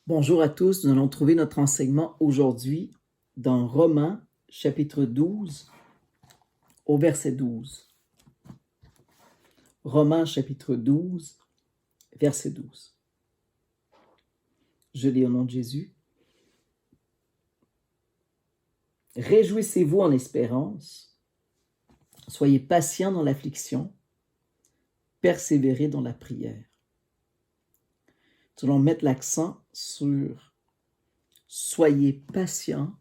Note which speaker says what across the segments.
Speaker 1: Bonjour à tous, nous allons trouver notre enseignement aujourd'hui dans Romains chapitre 12 au verset 12. Romains chapitre 12, verset 12. Je lis au nom de Jésus. Réjouissez-vous en espérance, soyez patients dans l'affliction, persévérez dans la prière. Nous allons mettre l'accent sur soyez patients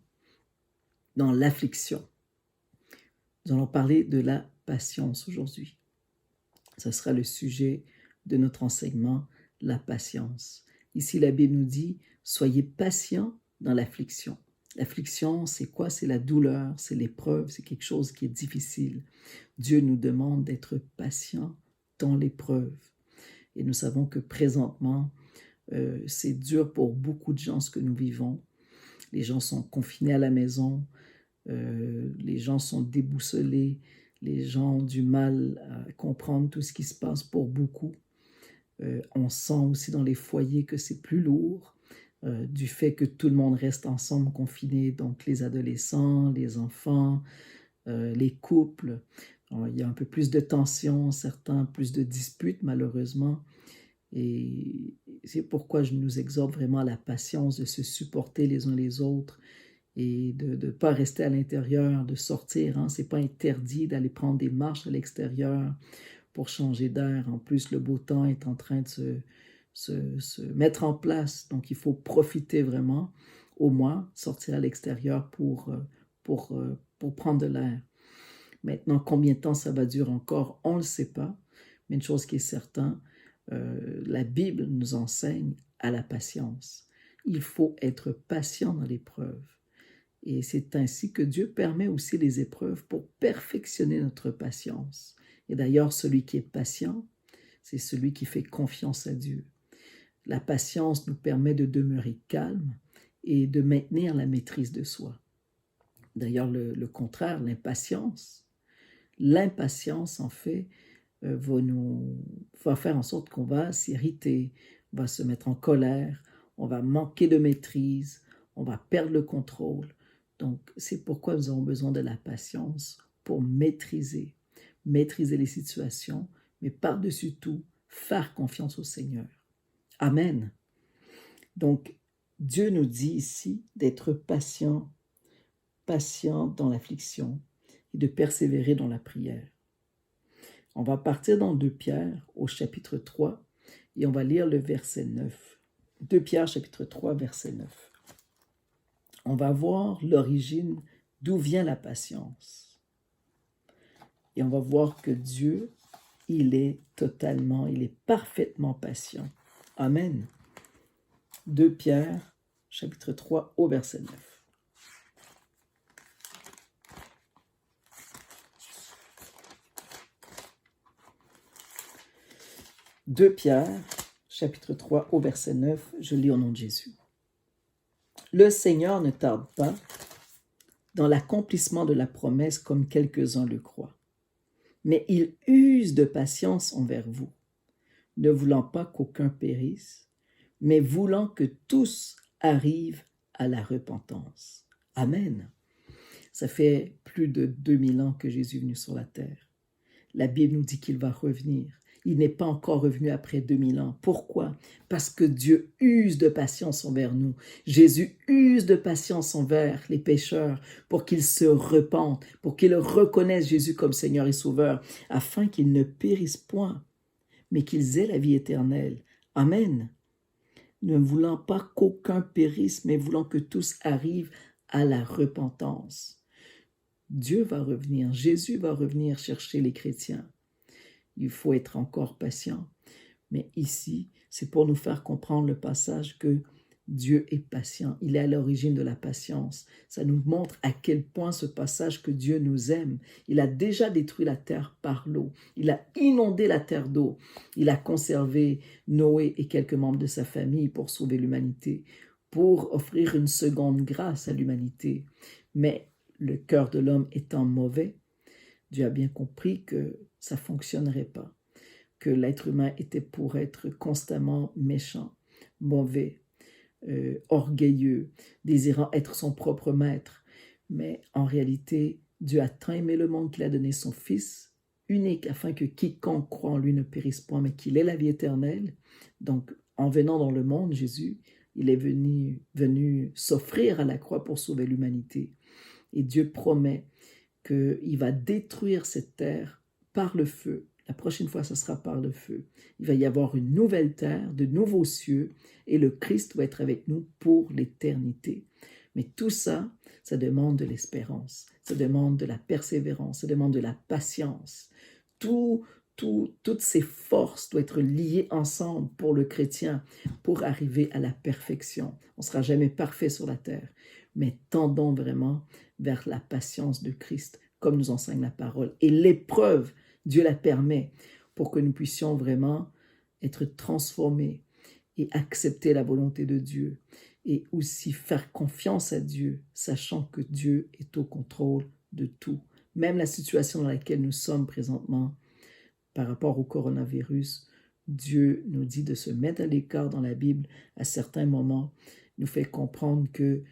Speaker 1: dans l'affliction. Nous allons parler de la patience aujourd'hui. Ce sera le sujet de notre enseignement, la patience. Ici, la Bible nous dit, soyez patients dans l'affliction. L'affliction, c'est quoi? C'est la douleur, c'est l'épreuve, c'est quelque chose qui est difficile. Dieu nous demande d'être patients dans l'épreuve. Et nous savons que présentement, c'est dur pour beaucoup de gens ce que nous vivons. Les gens sont confinés à la maison, les gens sont déboussolés, les gens ont du mal à comprendre tout ce qui se passe pour beaucoup. On sent aussi dans les foyers que c'est plus lourd, du fait que tout le monde reste ensemble confiné, donc les adolescents, les enfants, les couples. Alors, il y a un peu plus de tension, certains plus de disputes malheureusement. Et c'est pourquoi je nous exhorte vraiment à la patience de se supporter les uns les autres et de ne pas rester à l'intérieur, de sortir. Hein. Ce n'est pas interdit d'aller prendre des marches à l'extérieur pour changer d'air. En plus, le beau temps est en train de se mettre en place. Donc, il faut profiter vraiment, au moins, sortir à l'extérieur pour prendre de l'air. Maintenant, combien de temps ça va durer encore, on ne le sait pas. Mais une chose qui est certaine, la Bible nous enseigne à la patience. Il faut être patient dans l'épreuve. Et c'est ainsi que Dieu permet aussi les épreuves pour perfectionner notre patience. Et d'ailleurs, celui qui est patient, c'est celui qui fait confiance à Dieu. La patience nous permet de demeurer calme et de maintenir la maîtrise de soi. D'ailleurs, le contraire, l'impatience en fait, va faire en sorte qu'on va s'irriter, on va se mettre en colère, on va manquer de maîtrise, on va perdre le contrôle. Donc, c'est pourquoi nous avons besoin de la patience pour maîtriser les situations, mais par-dessus tout, faire confiance au Seigneur. Amen. Donc, Dieu nous dit ici d'être patient dans l'affliction et de persévérer dans la prière. On va partir dans 2 Pierre au chapitre 3 et on va lire le verset 9. 2 Pierre chapitre 3 verset 9. On va voir l'origine, d'où vient la patience. Et on va voir que Dieu, il est parfaitement patient. Amen. 2 Pierre chapitre 3 au verset 9. 2 Pierre, chapitre 3, au verset 9, je lis au nom de Jésus. Le Seigneur ne tarde pas dans l'accomplissement de la promesse comme quelques-uns le croient, mais il use de patience envers vous, ne voulant pas qu'aucun périsse, mais voulant que tous arrivent à la repentance. Amen. Ça fait plus de 2000 ans que Jésus est venu sur la terre. La Bible nous dit qu'il va revenir. Il n'est pas encore revenu après 2000 ans. Pourquoi? Parce que Dieu use de patience envers nous. Jésus use de patience envers les pécheurs pour qu'ils se repentent, pour qu'ils reconnaissent Jésus comme Seigneur et Sauveur, afin qu'ils ne périssent point, mais qu'ils aient la vie éternelle. Amen. Ne voulant pas qu'aucun périsse, mais voulant que tous arrivent à la repentance. Dieu va revenir, Jésus va revenir chercher les chrétiens. Il faut être encore patient. Mais ici, c'est pour nous faire comprendre le passage que Dieu est patient. Il est à l'origine de la patience. Ça nous montre à quel point ce passage que Dieu nous aime. Il a déjà détruit la terre par l'eau. Il a inondé la terre d'eau. Il a conservé Noé et quelques membres de sa famille pour sauver l'humanité, pour offrir une seconde grâce à l'humanité. Mais le cœur de l'homme étant mauvais, Dieu a bien compris que ça ne fonctionnerait pas, que l'être humain était pour être constamment méchant, mauvais, orgueilleux, désirant être son propre maître. Mais en réalité, Dieu a tant aimé le monde qu'il a donné son Fils unique afin que quiconque croit en lui ne périsse point, mais qu'il ait la vie éternelle. Donc, en venant dans le monde, Jésus, il est venu s'offrir à la croix pour sauver l'humanité. Et Dieu promet qu'il va détruire cette terre par le feu. La prochaine fois, ce sera par le feu. Il va y avoir une nouvelle terre, de nouveaux cieux, et le Christ va être avec nous pour l'éternité. Mais tout ça, ça demande de l'espérance, ça demande de la persévérance, ça demande de la patience. Toutes ces forces doivent être liées ensemble pour le chrétien, pour arriver à la perfection. On ne sera jamais parfait sur la terre, mais tendons vraiment vers la patience de Christ, comme nous enseigne la parole. Et l'épreuve, Dieu la permet pour que nous puissions vraiment être transformés et accepter la volonté de Dieu et aussi faire confiance à Dieu, sachant que Dieu est au contrôle de tout. Même la situation dans laquelle nous sommes présentement par rapport au coronavirus, Dieu nous dit de se mettre à l'écart dans la Bible à certains moments, nous fait comprendre que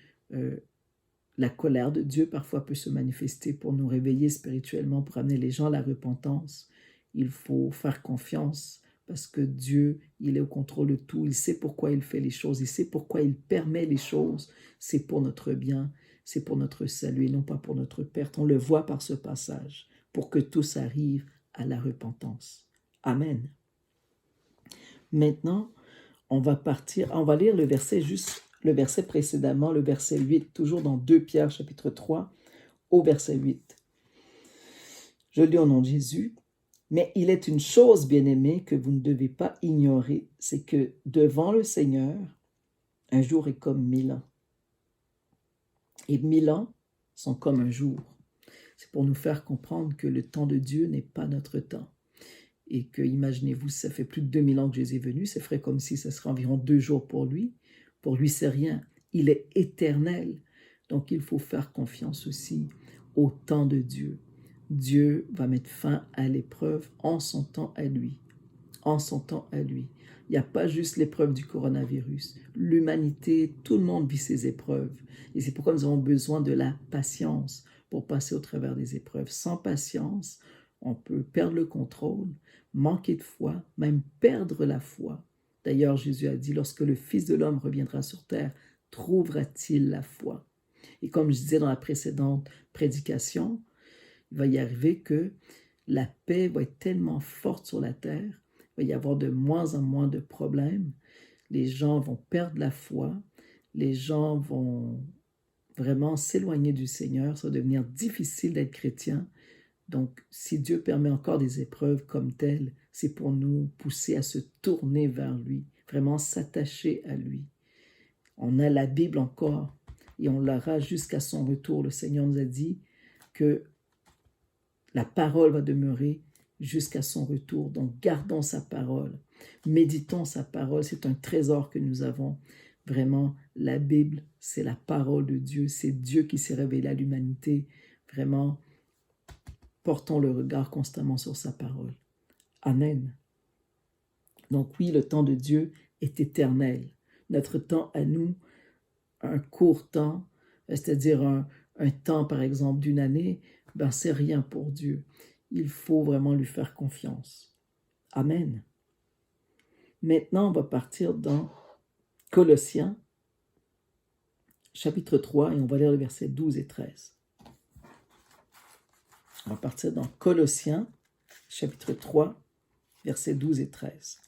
Speaker 1: la colère de Dieu parfois peut se manifester pour nous réveiller spirituellement, pour amener les gens à la repentance. Il faut faire confiance parce que Dieu, il est au contrôle de tout. Il sait pourquoi il fait les choses. Il sait pourquoi il permet les choses. C'est pour notre bien, c'est pour notre salut et non pas pour notre perte. On le voit par ce passage, pour que tous arrivent à la repentance. Amen. Maintenant, on va lire le verset précédemment, le verset 8, toujours dans 2 Pierre chapitre 3, au verset 8. Je lis au nom de Jésus. Mais il est une chose, bien-aimée, que vous ne devez pas ignorer, c'est que devant le Seigneur, un jour est comme 1000 ans. Et 1000 ans sont comme un jour. C'est pour nous faire comprendre que le temps de Dieu n'est pas notre temps. Et que, imaginez-vous, ça fait plus de 2000 ans que Jésus est venu, c'est vrai comme si ce serait environ 2 jours pour lui. Pour lui, c'est rien. Il est éternel. Donc, il faut faire confiance aussi au temps de Dieu. Dieu va mettre fin à l'épreuve en son temps à lui. En son temps à lui. Il n'y a pas juste l'épreuve du coronavirus. L'humanité, tout le monde vit ses épreuves. Et c'est pourquoi nous avons besoin de la patience pour passer au travers des épreuves. Sans patience, on peut perdre le contrôle, manquer de foi, même perdre la foi. D'ailleurs, Jésus a dit, lorsque le Fils de l'homme reviendra sur terre, trouvera-t-il la foi? Et comme je disais dans la précédente prédication, il va y arriver que la paix va être tellement forte sur la terre, il va y avoir de moins en moins de problèmes, les gens vont perdre la foi, les gens vont vraiment s'éloigner du Seigneur, ça va devenir difficile d'être chrétien. Donc, si Dieu permet encore des épreuves comme telles, c'est pour nous pousser à se tourner vers lui, vraiment s'attacher à lui. On a la Bible encore et on l'aura jusqu'à son retour. Le Seigneur nous a dit que la parole va demeurer jusqu'à son retour. Donc, gardons sa parole. Méditons sa parole. C'est un trésor que nous avons. Vraiment, la Bible, c'est la parole de Dieu. C'est Dieu qui s'est révélé à l'humanité. Vraiment, portons le regard constamment sur sa parole. Amen. Donc oui, le temps de Dieu est éternel. Notre temps à nous, un court temps, c'est-à-dire un temps, par exemple, d'une année, ben c'est rien pour Dieu. Il faut vraiment lui faire confiance. Amen. Maintenant, on va partir dans Colossiens, chapitre 3, et on va lire les versets 12 et 13. On va partir dans Colossiens, chapitre 3, versets 12 et 13.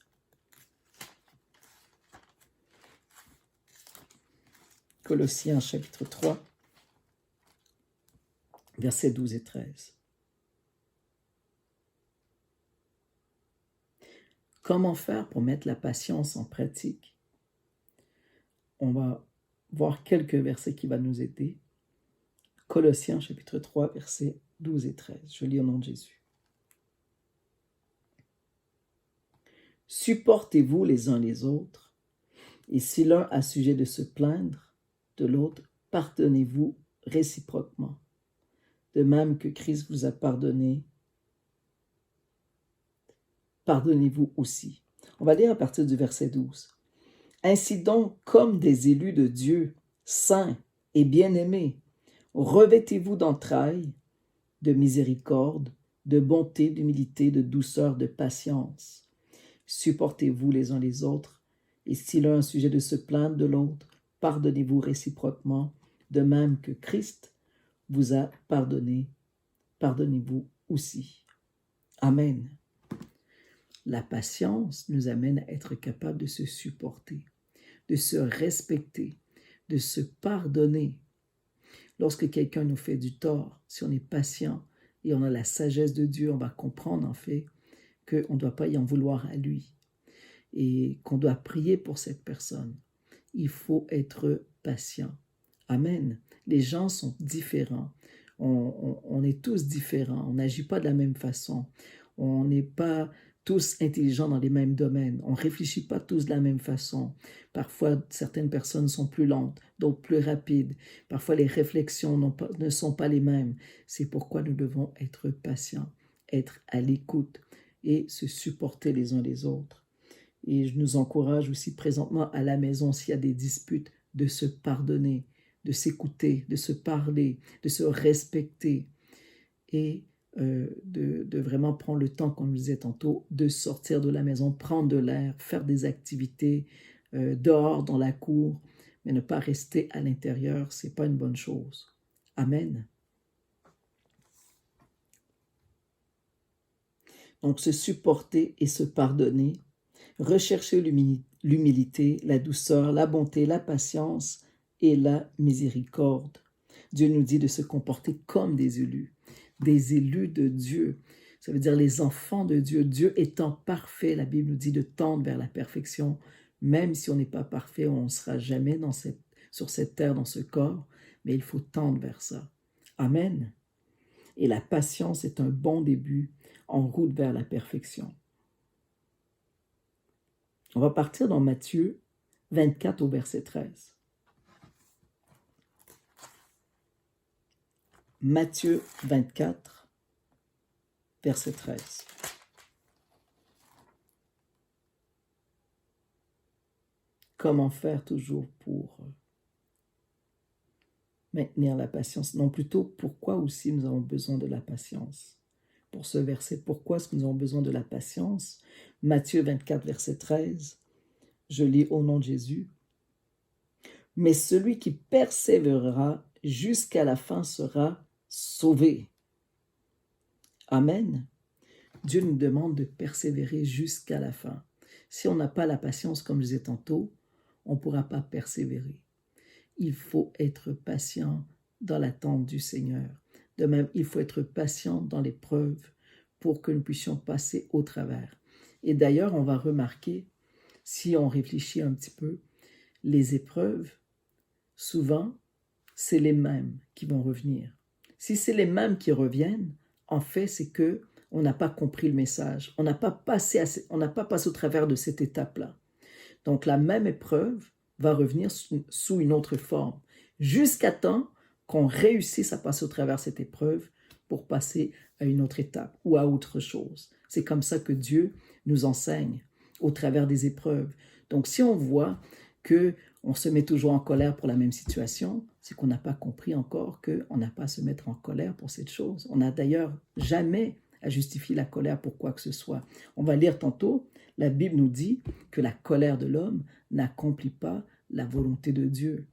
Speaker 1: Colossiens, chapitre 3, versets 12 et 13. Comment faire pour mettre la patience en pratique? On va voir quelques versets qui vont nous aider. Colossiens, chapitre 3, versets 12 et 13. Je lis au nom de Jésus. Supportez-vous les uns les autres, et si l'un a sujet de se plaindre de l'autre, pardonnez-vous réciproquement. De même que Christ vous a pardonné, pardonnez-vous aussi. On va lire à partir du verset 12. Ainsi donc, comme des élus de Dieu, saints et bien-aimés, revêtez-vous d'entrailles, de miséricorde, de bonté, d'humilité, de douceur, de patience. Supportez-vous les uns les autres, et s'il a un sujet de se plaindre de l'autre, pardonnez-vous réciproquement, de même que Christ vous a pardonné, pardonnez-vous aussi. Amen. La patience nous amène à être capable de se supporter, de se respecter, de se pardonner. Lorsque quelqu'un nous fait du tort, si on est patient et on a la sagesse de Dieu, on va comprendre en fait qu'on ne doit pas y en vouloir à lui et qu'on doit prier pour cette personne. Il faut être patient. Amen. Les gens sont différents. On est tous différents. On n'agit pas de la même façon. On n'est pas tous intelligents dans les mêmes domaines. On ne réfléchit pas tous de la même façon. Parfois, certaines personnes sont plus lentes, d'autres plus rapides. Parfois, les réflexions ne sont pas les mêmes. C'est pourquoi nous devons être patients, être à l'écoute et se supporter les uns les autres. Et je nous encourage aussi présentement à la maison, s'il y a des disputes, de se pardonner, de s'écouter, de se parler, de se respecter et de vraiment prendre le temps, comme je disais tantôt, de sortir de la maison, prendre de l'air, faire des activités dehors, dans la cour, mais ne pas rester à l'intérieur, ce n'est pas une bonne chose. Amen. Donc, se supporter et se pardonner, rechercher l'humilité, la douceur, la bonté, la patience et la miséricorde. Dieu nous dit de se comporter comme des élus de Dieu. Ça veut dire les enfants de Dieu. Dieu étant parfait, la Bible nous dit de tendre vers la perfection. Même si on n'est pas parfait, on ne sera jamais sur cette terre, dans ce corps, mais il faut tendre vers ça. Amen. Et la patience est un bon début en route vers la perfection. On va partir dans Matthieu 24 au verset 13. Matthieu 24, verset 13. Comment faire toujours pour maintenir la patience? Non, plutôt pourquoi aussi nous avons besoin de la patience? Pour ce verset, pourquoi est-ce que nous avons besoin de la patience? Matthieu 24, verset 13, je lis au nom de Jésus. Mais celui qui persévérera jusqu'à la fin sera sauvé. Amen. Dieu nous demande de persévérer jusqu'à la fin. Si on n'a pas la patience, comme je disais tantôt, on ne pourra pas persévérer. Il faut être patient dans l'attente du Seigneur. De même, il faut être patient dans l'épreuve pour que nous puissions passer au travers. Et d'ailleurs, on va remarquer, si on réfléchit un petit peu, les épreuves, souvent, c'est les mêmes qui vont revenir. Si c'est les mêmes qui reviennent, en fait, c'est que on n'a pas compris le message. On n'a pas passé au travers de cette étape-là. Donc, la même épreuve va revenir sous une autre forme, jusqu'à temps qu'on réussisse à passer au travers de cette épreuve pour passer à une autre étape ou à autre chose. C'est comme ça que Dieu nous enseigne au travers des épreuves. Donc, si on voit qu'on se met toujours en colère pour la même situation, c'est qu'on n'a pas compris encore qu'on n'a pas à se mettre en colère pour cette chose. On n'a d'ailleurs jamais à justifier la colère pour quoi que ce soit. On va lire tantôt, la Bible nous dit que la colère de l'homme n'accomplit pas la volonté de Dieu.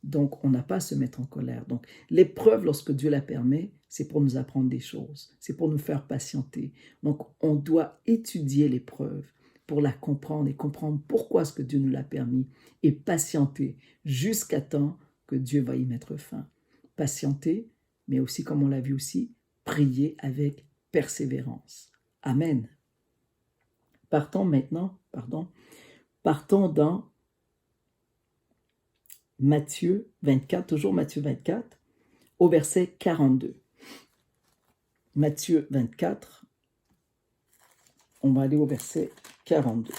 Speaker 1: Donc, on n'a pas à se mettre en colère. Donc, l'épreuve, lorsque Dieu la permet, c'est pour nous apprendre des choses. C'est pour nous faire patienter. Donc, on doit étudier l'épreuve pour la comprendre et comprendre pourquoi est-ce que Dieu nous l'a permis et patienter jusqu'à temps que Dieu va y mettre fin. Patienter, mais aussi, comme on l'a vu aussi, prier avec persévérance. Amen. Partons dans Matthieu 24, toujours Matthieu 24, au verset 42. Matthieu 24, on va aller au verset 42.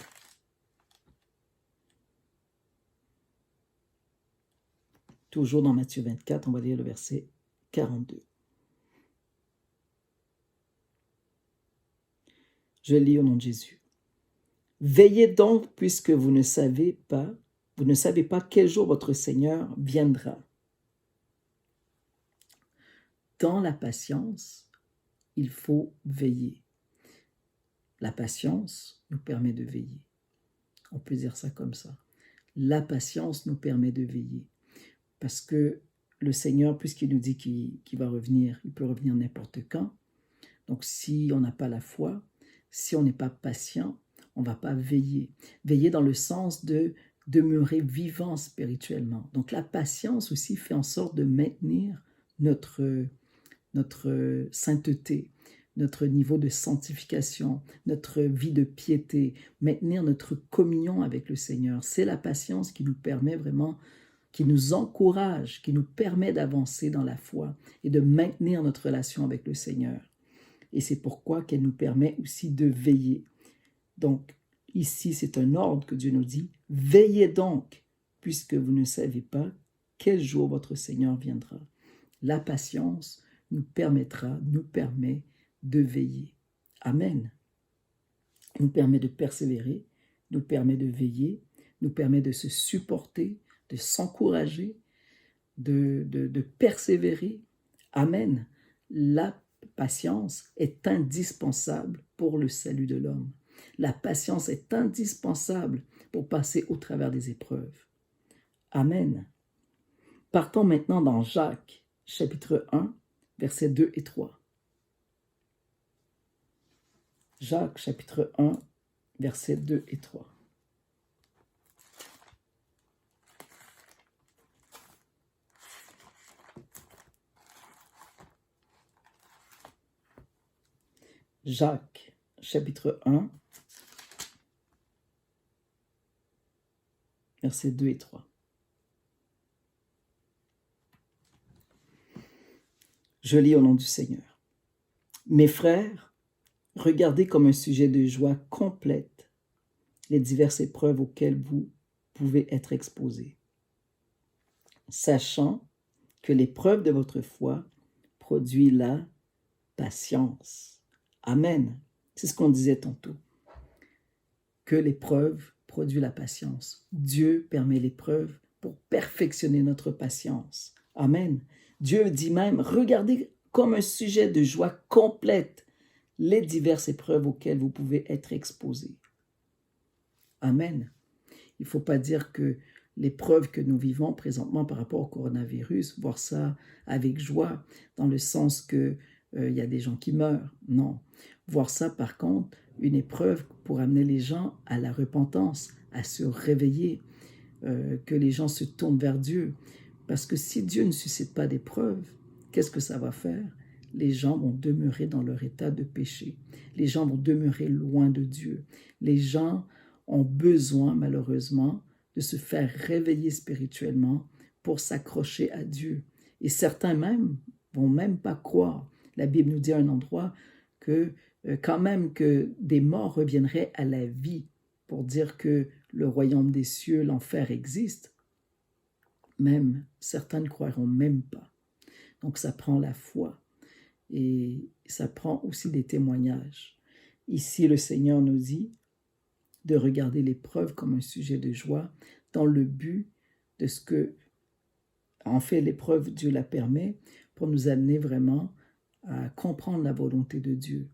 Speaker 1: Toujours dans Matthieu 24, on va lire le verset 42. Je lis au nom de Jésus. Veillez donc, puisque vous ne savez pas Vous ne savez pas quel jour votre Seigneur viendra. Dans la patience, il faut veiller. La patience nous permet de veiller. On peut dire ça comme ça. La patience nous permet de veiller. Parce que le Seigneur, puisqu'il nous dit qu'il va revenir, il peut revenir n'importe quand. Donc si on n'a pas la foi, si on n'est pas patient, on ne va pas veiller. Veiller dans le sens de demeurer vivant spirituellement. Donc la patience aussi fait en sorte de maintenir notre sainteté, notre niveau de sanctification, notre vie de piété, maintenir notre communion avec le Seigneur. C'est la patience qui nous permet vraiment, qui nous encourage, qui nous permet d'avancer dans la foi et de maintenir notre relation avec le Seigneur. Et c'est pourquoi qu'elle nous permet aussi de veiller. Donc, ici, c'est un ordre que Dieu nous dit. Veillez donc, puisque vous ne savez pas quel jour votre Seigneur viendra. La patience nous permet de veiller. Amen. Nous permet de persévérer, nous permet de veiller, nous permet de se supporter, de s'encourager, de persévérer. Amen. La patience est indispensable pour le salut de l'homme. La patience est indispensable pour passer au travers des épreuves. Amen. Partons maintenant dans Jacques, chapitre 1, versets 2 et 3. Jacques, chapitre 1, versets 2 et 3. Jacques, chapitre 1, versets 2 et 3. Je lis au nom du Seigneur. Mes frères, regardez comme un sujet de joie complète les diverses épreuves auxquelles vous pouvez être exposés, sachant que l'épreuve de votre foi produit la patience. Amen. C'est ce qu'on disait tantôt. Que l'épreuve produit la patience. Dieu permet l'épreuve pour perfectionner notre patience. Amen. Dieu dit même, regardez comme un sujet de joie complète les diverses épreuves auxquelles vous pouvez être exposés. Amen. Il ne faut pas dire que l'épreuve que nous vivons présentement par rapport au coronavirus, voir ça avec joie, dans le sens que y a des gens qui meurent. Non. Voir ça, par contre, une épreuve pour amener les gens à la repentance, à se réveiller, que les gens se tournent vers Dieu. Parce que si Dieu ne suscite pas d'épreuve, qu'est-ce que ça va faire? Les gens vont demeurer dans leur état de péché. Les gens vont demeurer loin de Dieu. Les gens ont besoin, malheureusement, de se faire réveiller spirituellement pour s'accrocher à Dieu. Et certains même vont même pas croire. La Bible nous dit à un endroit que quand même que des morts reviendraient à la vie pour dire que le royaume des cieux, l'enfer existe. Même, certains ne croiront même pas. Donc ça prend la foi et ça prend aussi des témoignages. Ici, le Seigneur nous dit de regarder l'épreuve comme un sujet de joie dans le but de ce que, en fait, l'épreuve, Dieu la permet pour nous amener vraiment à comprendre la volonté de Dieu,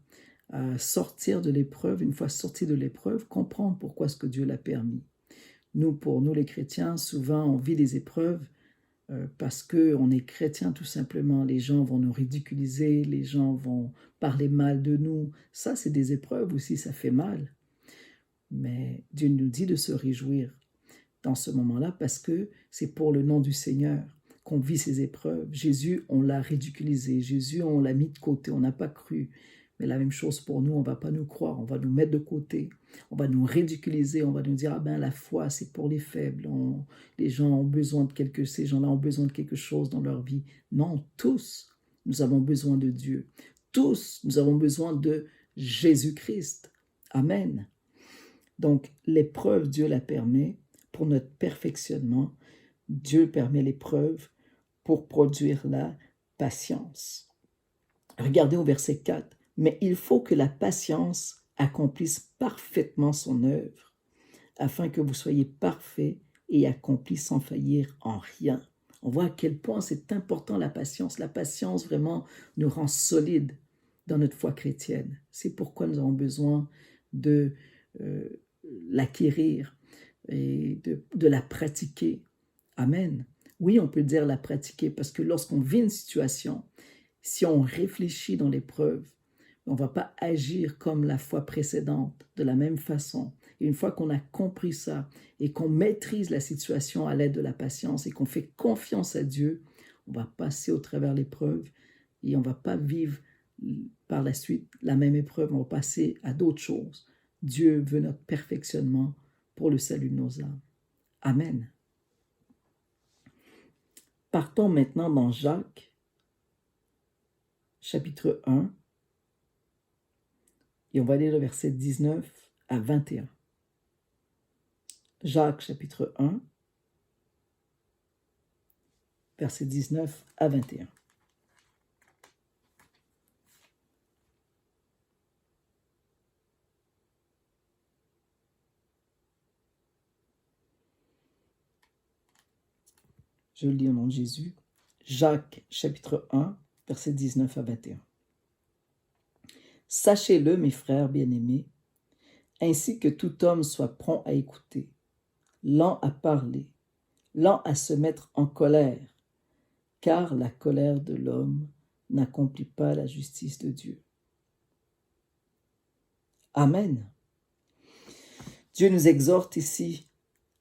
Speaker 1: à sortir de l'épreuve, une fois sorti de l'épreuve, comprendre pourquoi ce que Dieu l'a permis. Pour nous les chrétiens, souvent on vit des épreuves parce qu'on est chrétien tout simplement. Les gens vont nous ridiculiser, les gens vont parler mal de nous. Ça, c'est des épreuves aussi, ça fait mal. Mais Dieu nous dit de se réjouir dans ce moment-là parce que c'est pour le nom du Seigneur qu'on vit ces épreuves. Jésus, on l'a ridiculisé. Jésus, on l'a mis de côté. On n'a pas cru. Mais la même chose pour nous, on ne va pas nous croire. On va nous mettre de côté. On va nous ridiculiser. On va nous dire, ah ben la foi, c'est pour les faibles. Les gens ont besoin de ces gens-là ont besoin de quelque chose dans leur vie. Non, tous, nous avons besoin de Dieu. Tous, nous avons besoin de Jésus-Christ. Amen. Donc, l'épreuve, Dieu la permet pour notre perfectionnement. Dieu permet l'épreuve pour produire la patience. Regardez au verset 4. Mais il faut que la patience accomplisse parfaitement son œuvre, afin que vous soyez parfaits et accomplit sans faillir en rien. On voit à quel point c'est important la patience. La patience vraiment nous rend solides dans notre foi chrétienne. C'est pourquoi nous avons besoin de l'acquérir et de la pratiquer. Amen. Oui, on peut dire la pratiquer parce que lorsqu'on vit une situation, si on réfléchit dans l'épreuve, on ne va pas agir comme la fois précédente, de la même façon. Et une fois qu'on a compris ça et qu'on maîtrise la situation à l'aide de la patience et qu'on fait confiance à Dieu, on va passer au travers l'épreuve et on ne va pas vivre par la suite la même épreuve, on va passer à d'autres choses. Dieu veut notre perfectionnement pour le salut de nos âmes. Amen. Partons maintenant dans Jacques, chapitre 1, et on va lire le verset 19 à 21. Jacques, chapitre 1, verset 19 à 21. Je lis au nom de Jésus. Jacques, chapitre 1, verset 19 à 21. Sachez-le, mes frères bien-aimés, ainsi que tout homme soit prompt à écouter, lent à parler, lent à se mettre en colère, car la colère de l'homme n'accomplit pas la justice de Dieu. Amen. Dieu nous exhorte ici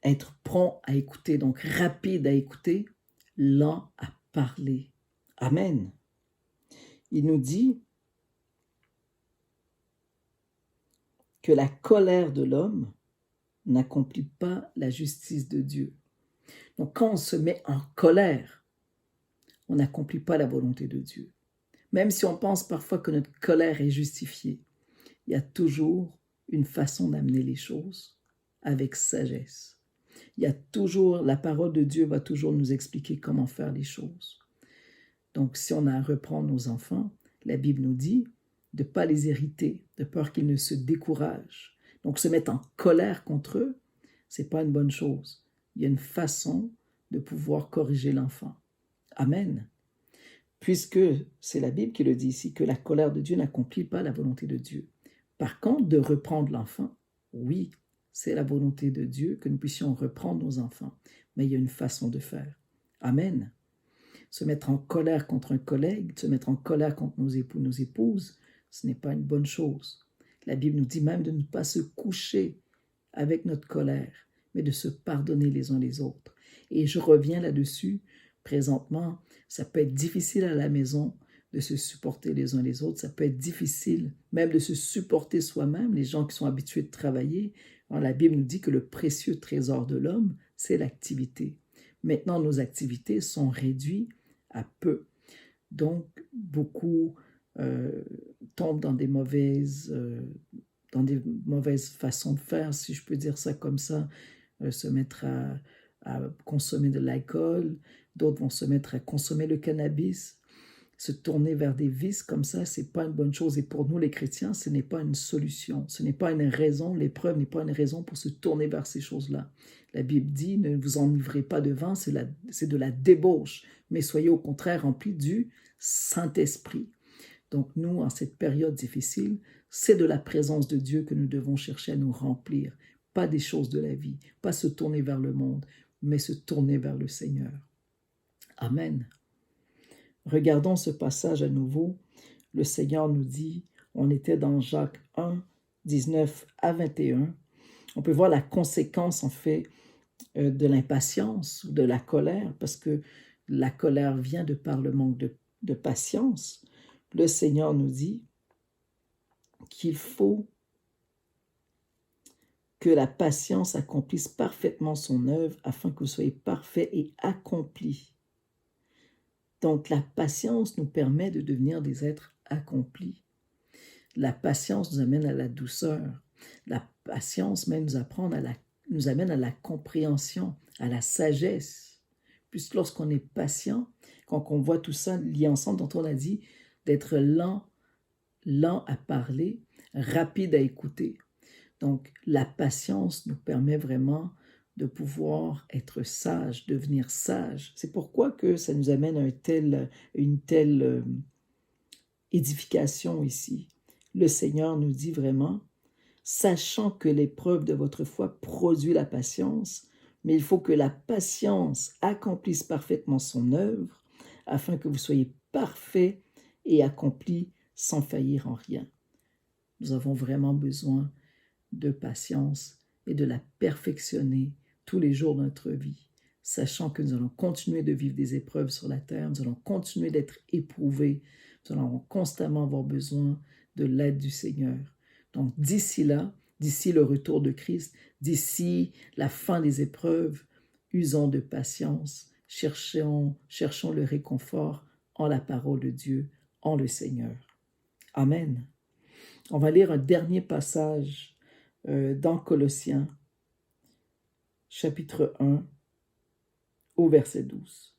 Speaker 1: à être prompt à écouter, donc rapide à écouter, lent à parler. Amen. Il nous dit que la colère de l'homme n'accomplit pas la justice de Dieu. Donc quand on se met en colère, on n'accomplit pas la volonté de Dieu. Même si on pense parfois que notre colère est justifiée, il y a toujours une façon d'amener les choses avec sagesse. Il y a toujours, la parole de Dieu va toujours nous expliquer comment faire les choses. Donc si on a à reprendre nos enfants, la Bible nous dit de ne pas les irriter, de peur qu'ils ne se découragent. Donc se mettre en colère contre eux, ce n'est pas une bonne chose. Il y a une façon de pouvoir corriger l'enfant. Amen. Puisque c'est la Bible qui le dit ici, que la colère de Dieu n'accomplit pas la volonté de Dieu. Par contre, de reprendre l'enfant, oui, c'est la volonté de Dieu que nous puissions reprendre nos enfants. Mais il y a une façon de faire. Amen. Se mettre en colère contre un collègue, se mettre en colère contre nos époux, nos épouses, ce n'est pas une bonne chose. La Bible nous dit même de ne pas se coucher avec notre colère, mais de se pardonner les uns les autres. Et je reviens là-dessus. Présentement, ça peut être difficile à la maison de se supporter les uns les autres. Ça peut être difficile même de se supporter soi-même, les gens qui sont habitués de travailler. Alors, la Bible nous dit que le précieux trésor de l'homme, c'est l'activité. Maintenant, nos activités sont réduites à peu. Donc, beaucoup tombent dans des mauvaises façons de faire, si je peux dire ça comme ça, se mettre à consommer de l'alcool, d'autres vont se mettre à consommer le cannabis, se tourner vers des vices comme ça, c'est pas une bonne chose. Et pour nous, les chrétiens, ce n'est pas une solution, ce n'est pas une raison, l'épreuve n'est pas une raison pour se tourner vers ces choses-là. La Bible dit, ne vous enivrez pas de vin, c'est de la débauche, mais soyez au contraire remplis du Saint-Esprit. Donc nous, en cette période difficile, c'est de la présence de Dieu que nous devons chercher à nous remplir, pas des choses de la vie, pas se tourner vers le monde, mais se tourner vers le Seigneur. Amen. Regardons ce passage à nouveau. Le Seigneur nous dit, on était dans Jacques 1, 19 à 21. On peut voir la conséquence en fait de l'impatience ou de la colère, parce que la colère vient de par le manque de patience. Le Seigneur nous dit qu'il faut que la patience accomplisse parfaitement son œuvre afin que vous soyez parfaits et accomplis. Donc la patience nous permet de devenir des êtres accomplis. La patience nous amène à la douceur. La patience même nous amène à la compréhension, à la sagesse. Puisque lorsqu'on est patient, quand on voit tout ça lié ensemble, dont on a dit d'être lent à parler, rapide à écouter. Donc, la patience nous permet vraiment de pouvoir être sage, devenir sage. C'est pourquoi que ça nous amène à une telle édification ici. Le Seigneur nous dit vraiment, sachant que l'épreuve de votre foi produit la patience, mais il faut que la patience accomplisse parfaitement son œuvre, afin que vous soyez parfaits et accomplis sans faillir en rien. Nous avons vraiment besoin de patience et de la perfectionner tous les jours de notre vie, sachant que nous allons continuer de vivre des épreuves sur la terre, nous allons continuer d'être éprouvés, nous allons constamment avoir besoin de l'aide du Seigneur. Donc d'ici là, d'ici le retour de Christ, d'ici la fin des épreuves, usons de patience, cherchons le réconfort en la parole de Dieu, en le Seigneur. Amen. On va lire un dernier passage dans Colossiens, chapitre 1, au verset 12.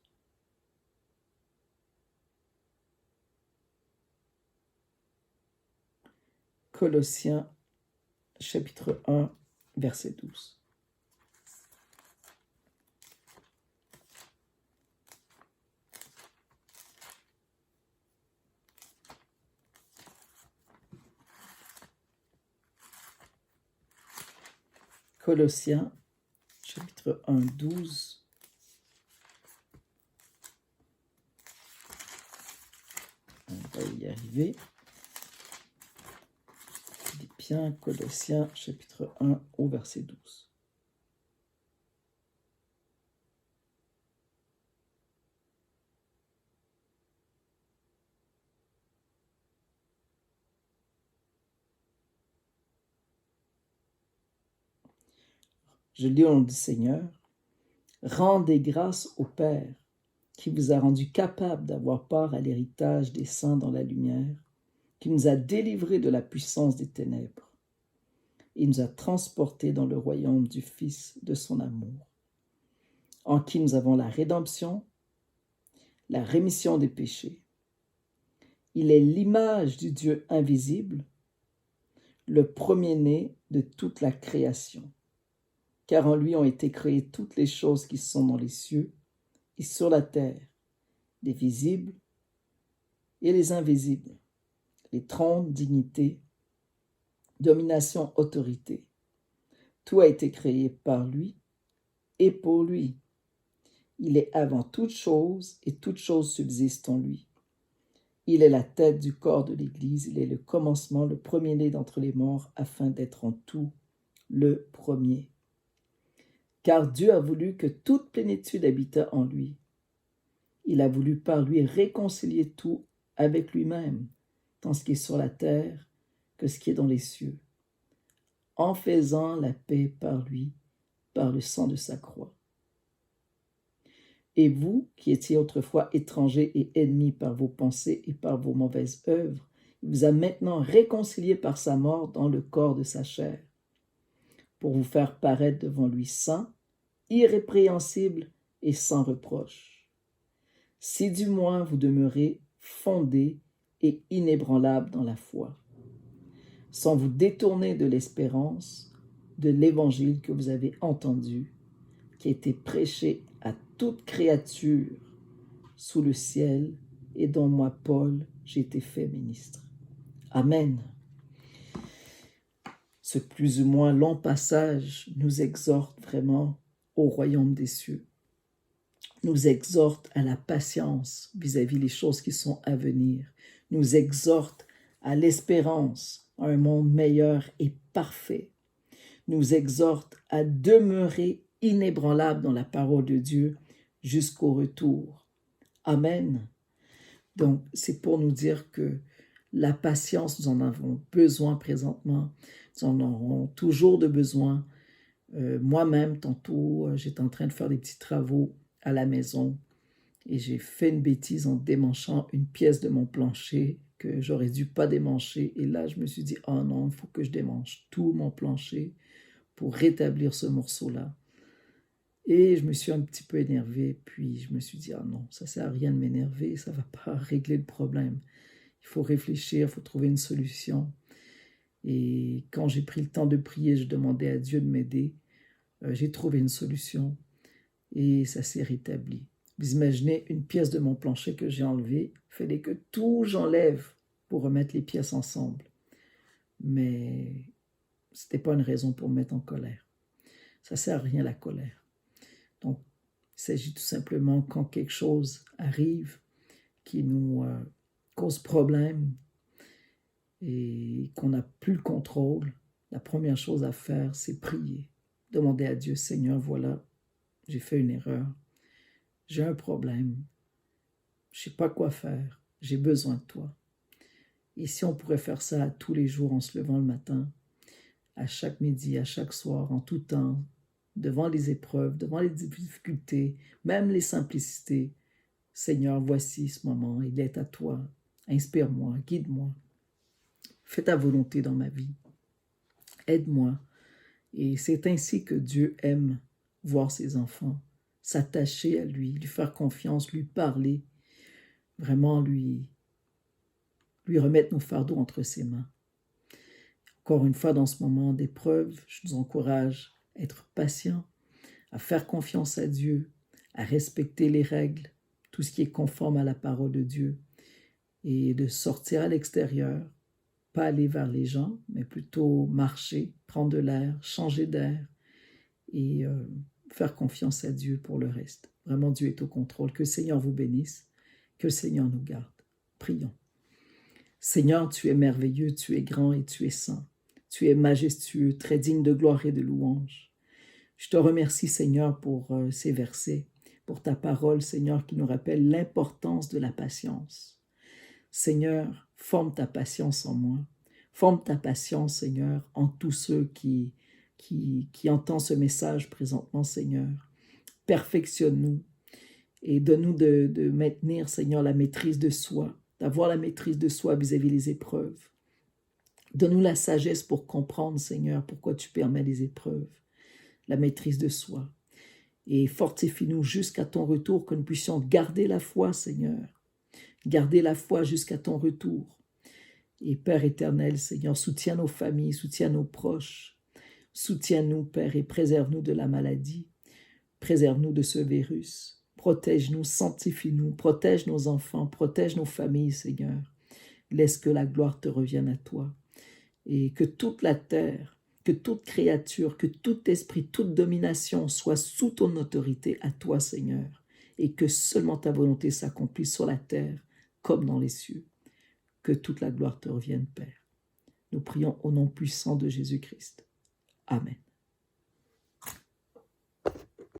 Speaker 1: Colossiens, chapitre 1, verset 12. Colossiens, chapitre 1, 12. On va y arriver. Je dis bien Colossiens, chapitre 1, au verset 12. Je lis au nom du Seigneur. Rendez grâce au Père qui vous a rendu capable d'avoir part à l'héritage des saints dans la lumière, qui nous a délivrés de la puissance des ténèbres et nous a transportés dans le royaume du Fils de son amour, en qui nous avons la rédemption, la rémission des péchés. Il est l'image du Dieu invisible, le premier-né de toute la création, car en lui ont été créées toutes les choses qui sont dans les cieux et sur la terre, les visibles et les invisibles, les trônes, dignités, domination, autorité. Tout a été créé par lui et pour lui. Il est avant toute chose et toute chose subsiste en lui. Il est la tête du corps de l'Église, il est le commencement, le premier-né d'entre les morts, afin d'être en tout le premier. Car Dieu a voulu que toute plénitude habitât en lui. Il a voulu par lui réconcilier tout avec lui-même, tant ce qui est sur la terre que ce qui est dans les cieux, en faisant la paix par lui, par le sang de sa croix. Et vous, qui étiez autrefois étrangers et ennemis par vos pensées et par vos mauvaises œuvres, il vous a maintenant réconciliés par sa mort dans le corps de sa chair, pour vous faire paraître devant lui saint, irrépréhensible et sans reproche. Si du moins vous demeurez fondés et inébranlables dans la foi, sans vous détourner de l'espérance de l'évangile que vous avez entendu, qui a été prêché à toute créature sous le ciel et dont moi, Paul, j'ai été fait ministre. Amen. Ce plus ou moins long passage nous exhorte vraiment au royaume des cieux, nous exhorte à la patience vis-à-vis les choses qui sont à venir, nous exhorte à l'espérance, à un monde meilleur et parfait, nous exhorte à demeurer inébranlable dans la parole de Dieu jusqu'au retour. Amen. Donc, c'est pour nous dire que la patience, nous en avons besoin présentement. Nous en aurons toujours de besoin. Moi-même, tantôt, j'étais en train de faire des petits travaux à la maison et j'ai fait une bêtise en démanchant une pièce de mon plancher que j'aurais dû pas démancher. Et là, je me suis dit, oh non, il faut que je démanche tout mon plancher pour rétablir ce morceau-là. Et je me suis un petit peu énervé, puis je me suis dit, ah non, ça ne sert à rien de m'énerver, ça ne va pas régler le problème. Il faut réfléchir, il faut trouver une solution. Et quand j'ai pris le temps de prier, je demandais à Dieu de m'aider. j'ai trouvé une solution et ça s'est rétabli. Vous imaginez une pièce de mon plancher que j'ai enlevée, il fallait que tout j'enlève pour remettre les pièces ensemble. Mais ce n'était pas une raison pour me mettre en colère. Ça ne sert à rien la colère. Donc, il s'agit tout simplement quand quelque chose arrive qui nous cause problème et qu'on n'a plus le contrôle, la première chose à faire, c'est prier. Demander à Dieu, Seigneur, voilà, j'ai fait une erreur, j'ai un problème, je ne sais pas quoi faire, j'ai besoin de toi. Et si on pourrait faire ça tous les jours en se levant le matin, à chaque midi, à chaque soir, en tout temps, devant les épreuves, devant les difficultés, même les simplicités, Seigneur, voici ce moment, il est à toi, inspire-moi, guide-moi, fais ta volonté dans ma vie, aide-moi. Et c'est ainsi que Dieu aime voir ses enfants, s'attacher à lui faire confiance, lui parler, vraiment lui remettre nos fardeaux entre ses mains. Encore une fois, dans ce moment d'épreuve, je nous encourage à être patients, à faire confiance à Dieu, à respecter les règles, tout ce qui est conforme à la parole de Dieu, et de sortir à l'extérieur, pas aller vers les gens, mais plutôt marcher, prendre de l'air, changer d'air et faire confiance à Dieu pour le reste. Vraiment, Dieu est au contrôle. Que le Seigneur vous bénisse, que le Seigneur nous garde. Prions. Seigneur, tu es merveilleux, tu es grand et tu es saint. Tu es majestueux, très digne de gloire et de louange. Je te remercie, Seigneur, pour ces versets, pour ta parole, Seigneur, qui nous rappelle l'importance de la patience. Seigneur, forme ta patience en moi. Forme ta patience, Seigneur, en tous ceux qui entendent ce message présentement, Seigneur. Perfectionne-nous et donne-nous de maintenir, Seigneur, la maîtrise de soi, d'avoir la maîtrise de soi vis-à-vis des épreuves. Donne-nous la sagesse pour comprendre, Seigneur, pourquoi tu permets les épreuves, la maîtrise de soi. Et fortifie-nous jusqu'à ton retour, que nous puissions garder la foi, Seigneur. Garder la foi jusqu'à ton retour. Et Père éternel, Seigneur, soutiens nos familles, soutiens nos proches. Soutiens-nous, Père, et préserve-nous de la maladie. Préserve-nous de ce virus. Protège-nous, sanctifie-nous, protège nos enfants, protège nos familles, Seigneur. Laisse que la gloire te revienne à toi. Et que toute la terre, que toute créature, que tout esprit, toute domination soit sous ton autorité à toi, Seigneur. Et que seulement ta volonté s'accomplisse sur la terre comme dans les cieux. Que toute la gloire te revienne, Père. Nous prions au nom puissant de Jésus-Christ. Amen.